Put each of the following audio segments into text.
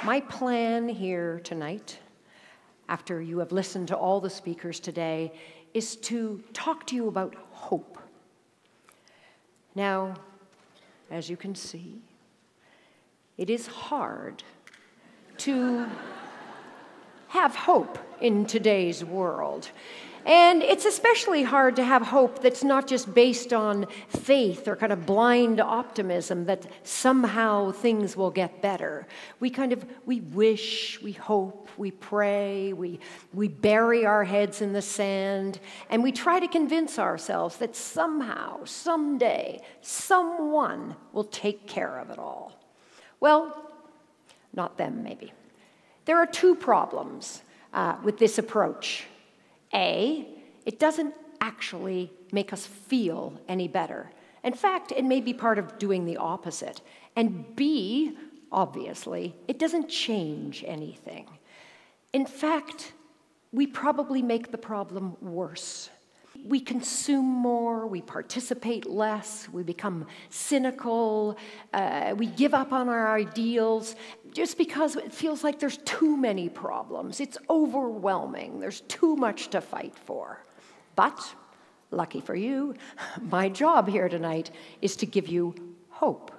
My plan here tonight, after you have listened to all the speakers today, is to talk to you about hope. Now, as you can see, it is hard to have hope in today's world. And it's especially hard to have hope that's not just based on faith or kind of blind optimism that somehow things will get better. We wish, we hope, we pray, we bury our heads in the sand, and we try to convince ourselves that somehow, someday, someone will take care of it all. Well, not them, maybe. There are two problems with this approach. A, it doesn't actually make us feel any better. In fact, it may be part of doing the opposite. And B, obviously, it doesn't change anything. In fact, we probably make the problem worse. We consume more, we participate less, we become cynical, we give up on our ideals just because it feels like there's too many problems. It's overwhelming. There's too much to fight for. But, lucky for you, my job here tonight is to give you hope.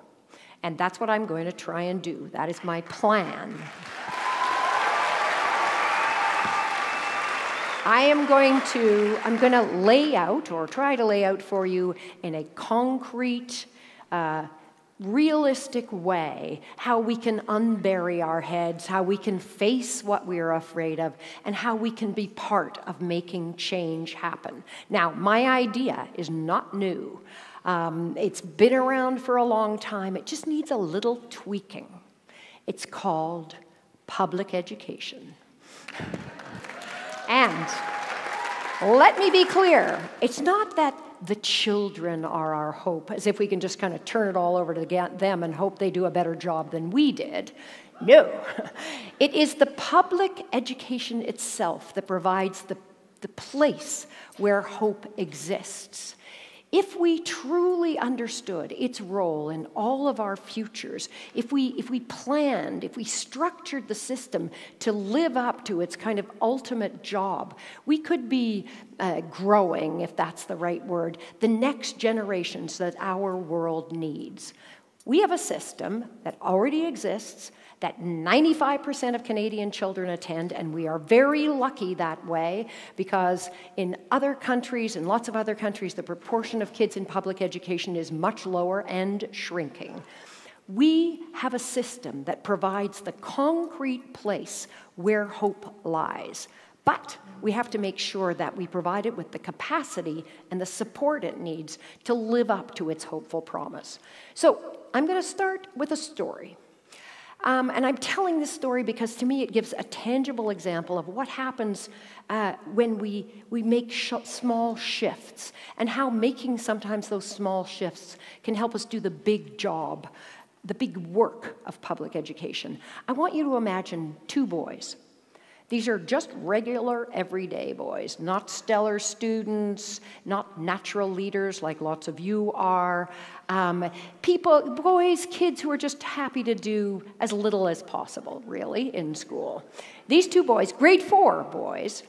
And that's what I'm going to try and do. That is my plan. I'm going to lay out, or try to lay out for you in a concrete, realistic way how we can unbury our heads, how we can face what we're afraid of, and how we can be part of making change happen. Now, my idea is not new. It's been around for a long time. It just needs a little tweaking. It's called public education. And let me be clear, it's not that the children are our hope, as if we can just kind of turn it all over to them and hope they do a better job than we did. No. It is the public education itself that provides the place where hope exists. If we truly understood its role in all of our futures, if we planned, if we structured the system to live up to its kind of ultimate job, we could be growing, if that's the right word, the next generations that our world needs. We have a system that already exists, that 95% of Canadian children attend, and we are very lucky that way because in other countries, in lots of other countries, the proportion of kids in public education is much lower and shrinking. We have a system that provides the concrete place where hope lies. But we have to make sure that we provide it with the capacity and the support it needs to live up to its hopeful promise. So I'm going to start with a story. And I'm telling this story because, to me, it gives a tangible example of what happens when we make small shifts, and how making sometimes those small shifts can help us do the big job, the big work of public education. I want you to imagine two boys. These are just regular, everyday boys, not stellar students, not natural leaders like lots of you are. Kids who are just happy to do as little as possible, really, in school. These two boys, grade 4 boys,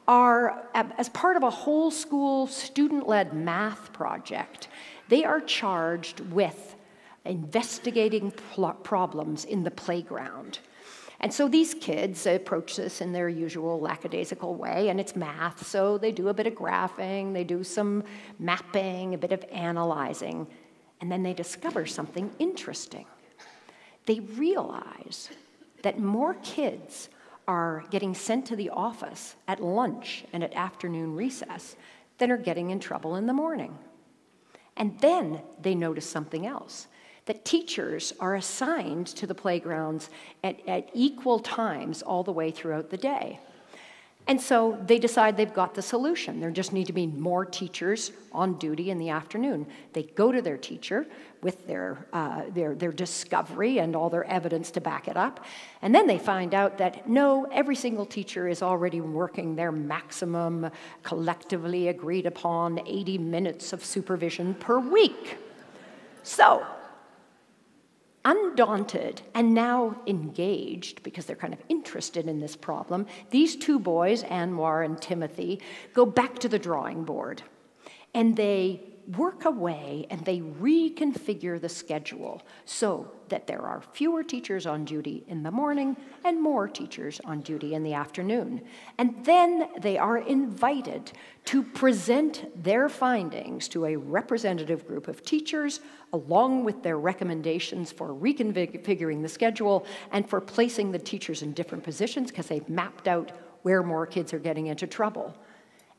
are, as part of a whole school student-led math project, they are charged with investigating problems in the playground. And so these kids approach this in their usual lackadaisical way, and it's math, so they do a bit of graphing, they do some mapping, a bit of analyzing, and then they discover something interesting. They realize that more kids are getting sent to the office at lunch and at afternoon recess than are getting in trouble in the morning. And then they notice something else, that teachers are assigned to the playgrounds at equal times all the way throughout the day. And so they decide they've got the solution. There just need to be more teachers on duty in the afternoon. They go to their teacher with their discovery and all their evidence to back it up. And then they find out that, no, every single teacher is already working their maximum collectively agreed upon 80 minutes of supervision per week. So, Undaunted and now engaged, because they're kind of interested in this problem, these two boys, Anwar and Timothy, go back to the drawing board. And they work away and they reconfigure the schedule so that there are fewer teachers on duty in the morning and more teachers on duty in the afternoon. And then they are invited to present their findings to a representative group of teachers, along with their recommendations for reconfiguring the schedule and for placing the teachers in different positions, because they've mapped out where more kids are getting into trouble.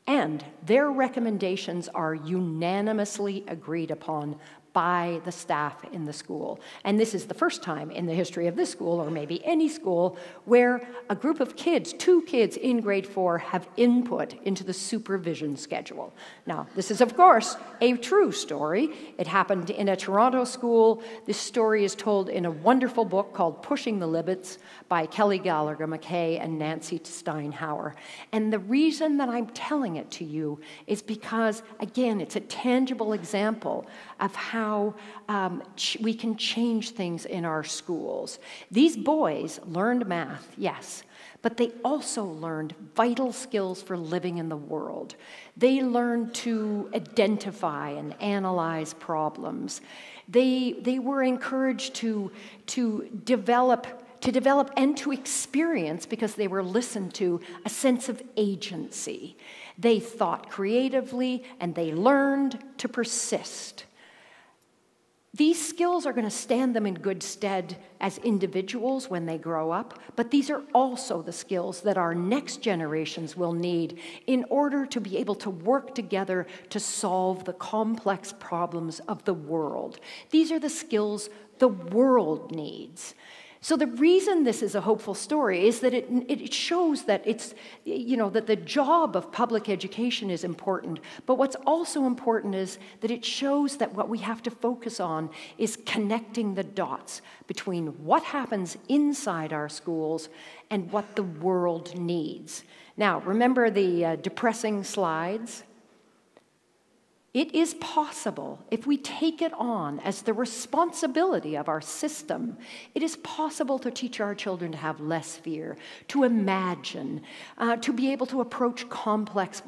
And their recommendations are unanimously agreed upon by the staff in the school. And this is the first time in the history of this school, or maybe any school, where a group of kids, 2 kids in grade 4, have input into the supervision schedule. Now, this is, of course, a true story. It happened in a Toronto school. This story is told in a wonderful book called Pushing the Limits by Kelly Gallagher McKay and Nancy Steinhauer. And the reason that I'm telling it to you is because, again, it's a tangible example of how we can change things in our schools. These boys learned math, yes, but they also learned vital skills for living in the world. They learned to identify and analyze problems. They were encouraged to develop and to experience, because they were listened to, a sense of agency. They thought creatively and they learned to persist. These skills are going to stand them in good stead as individuals when they grow up, but these are also the skills that our next generations will need in order to be able to work together to solve the complex problems of the world. These are the skills the world needs. So the reason this is a hopeful story is that it shows that that the job of public education is important, but what's also important is that it shows that what we have to focus on is connecting the dots between what happens inside our schools and what the world needs. Now, remember the depressing slides? It is possible, if we take it on as the responsibility of our system, it is possible to teach our children to have less fear, to imagine, to be able to approach complex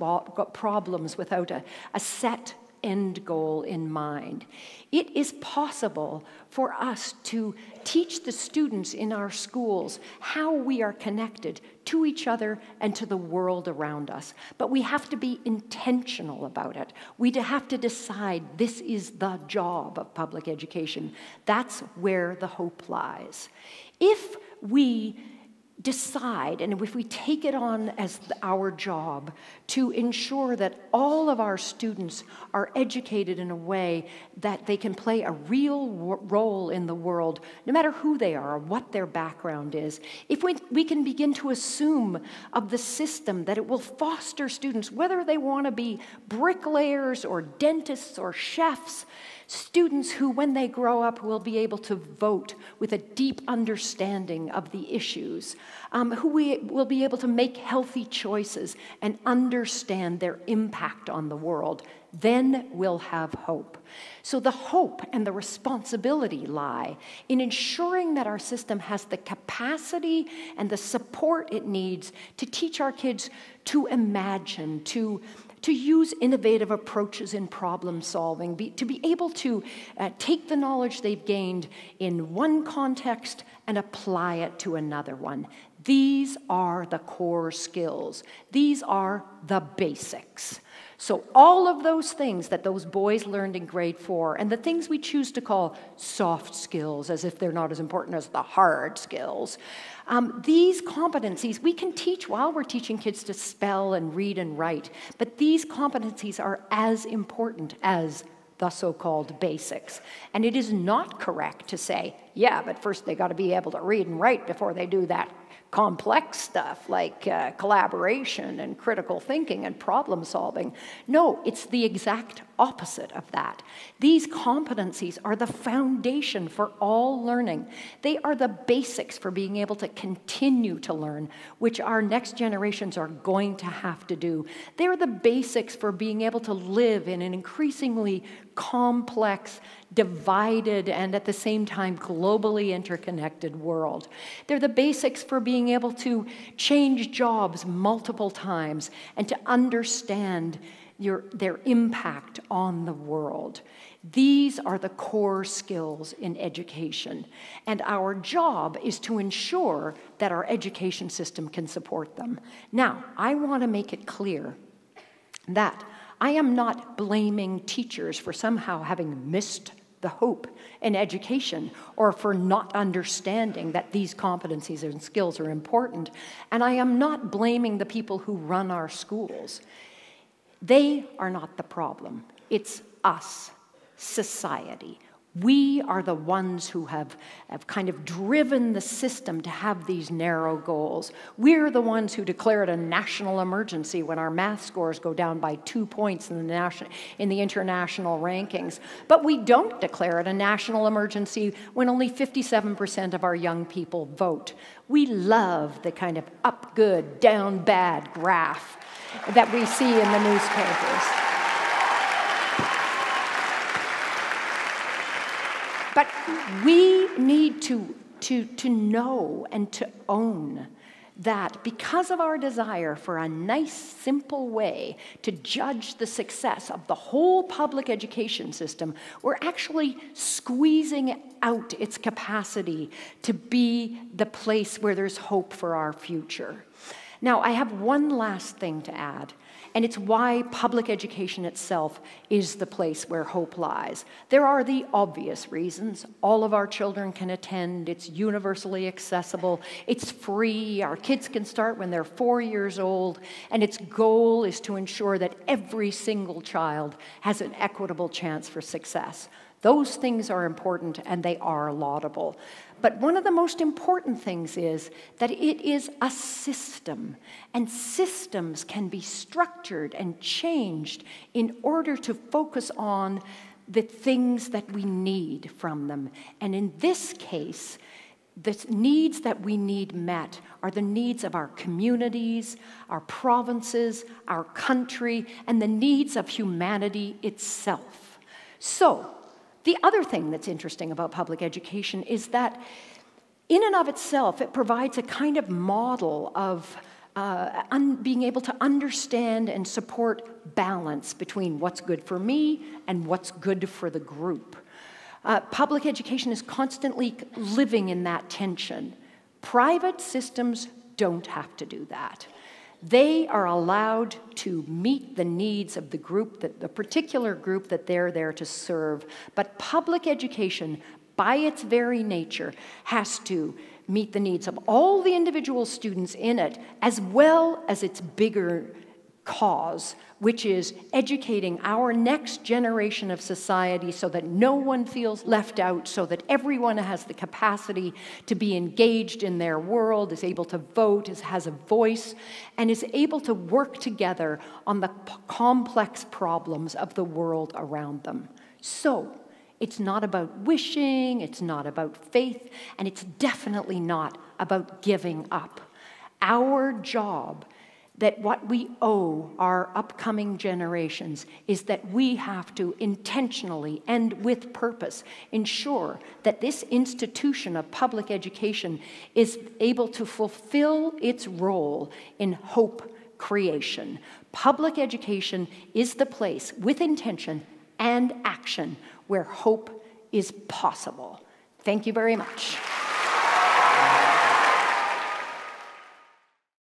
problems without a set end goal in mind. It is possible for us to teach the students in our schools how we are connected to each other and to the world around us. But we have to be intentional about it. We have to decide this is the job of public education. That's where the hope lies. If we decide, and if we take it on as our job to ensure that all of our students are educated in a way that they can play a real role in the world, no matter who they are or what their background is, if we can begin to assume of the system that it will foster students, whether they want to be bricklayers or dentists or chefs, students who, when they grow up, will be able to vote with a deep understanding of the issues, who will be able to make healthy choices and understand their impact on the world, then we'll have hope. So the hope and the responsibility lie in ensuring that our system has the capacity and the support it needs to teach our kids to imagine, to use innovative approaches in problem solving, to be able to take the knowledge they've gained in one context and apply it to another one. These are the core skills. These are the basics. So all of those things that those boys learned in grade 4, and the things we choose to call soft skills, as if they're not as important as the hard skills, these competencies we can teach while we're teaching kids to spell and read and write, but these competencies are as important as the so-called basics. And it is not correct to say, yeah, but first they got to be able to read and write before they do that complex stuff like collaboration and critical thinking and problem solving. No, it's the exact opposite of that. These competencies are the foundation for all learning. They are the basics for being able to continue to learn, which our next generations are going to have to do. They're the basics for being able to live in an increasingly complex, divided, and at the same time globally interconnected world. They're the basics for being able to change jobs multiple times and to understand their impact on the world. These are the core skills in education, and our job is to ensure that our education system can support them. Now, I want to make it clear that I am not blaming teachers for somehow having missed the hope in education or for not understanding that these competencies and skills are important, and I am not blaming the people who run our schools. They are not the problem. It's us, society. We are the ones who have kind of driven the system to have these narrow goals. We're the ones who declare it a national emergency when our math scores go down by 2 points in the international rankings. But we don't declare it a national emergency when only 57% of our young people vote. We love the kind of up good, down bad graph that we see in the newspapers. But we need to know and to own that because of our desire for a nice, simple way to judge the success of the whole public education system, we're actually squeezing out its capacity to be the place where there's hope for our future. Now, I have one last thing to add, and it's why public education itself is the place where hope lies. There are the obvious reasons. All of our children can attend. It's universally accessible. It's free. Our kids can start when they're 4 years old, and its goal is to ensure that every single child has an equitable chance for success. Those things are important, and they are laudable. But one of the most important things is that it is a system, and systems can be structured and changed in order to focus on the things that we need from them. And in this case, the needs that we need met are the needs of our communities, our provinces, our country, and the needs of humanity itself. So, the other thing that's interesting about public education is that in and of itself, it provides a kind of model of being able to understand and support balance between what's good for me and what's good for the group. Public education is constantly living in that tension. Private systems don't have to do that. They are allowed to meet the needs of the group, the particular group that they're there to serve. But public education, by its very nature, has to meet the needs of all the individual students in it, as well as its bigger cause, which is educating our next generation of society so that no one feels left out, so that everyone has the capacity to be engaged in their world, is able to vote, has a voice, and is able to work together on the complex problems of the world around them. So, it's not about wishing, it's not about faith, and it's definitely not about giving up. Our job, that what we owe our upcoming generations, is that we have to intentionally and with purpose ensure that this institution of public education is able to fulfill its role in hope creation. Public education is the place with intention and action where hope is possible. Thank you very much.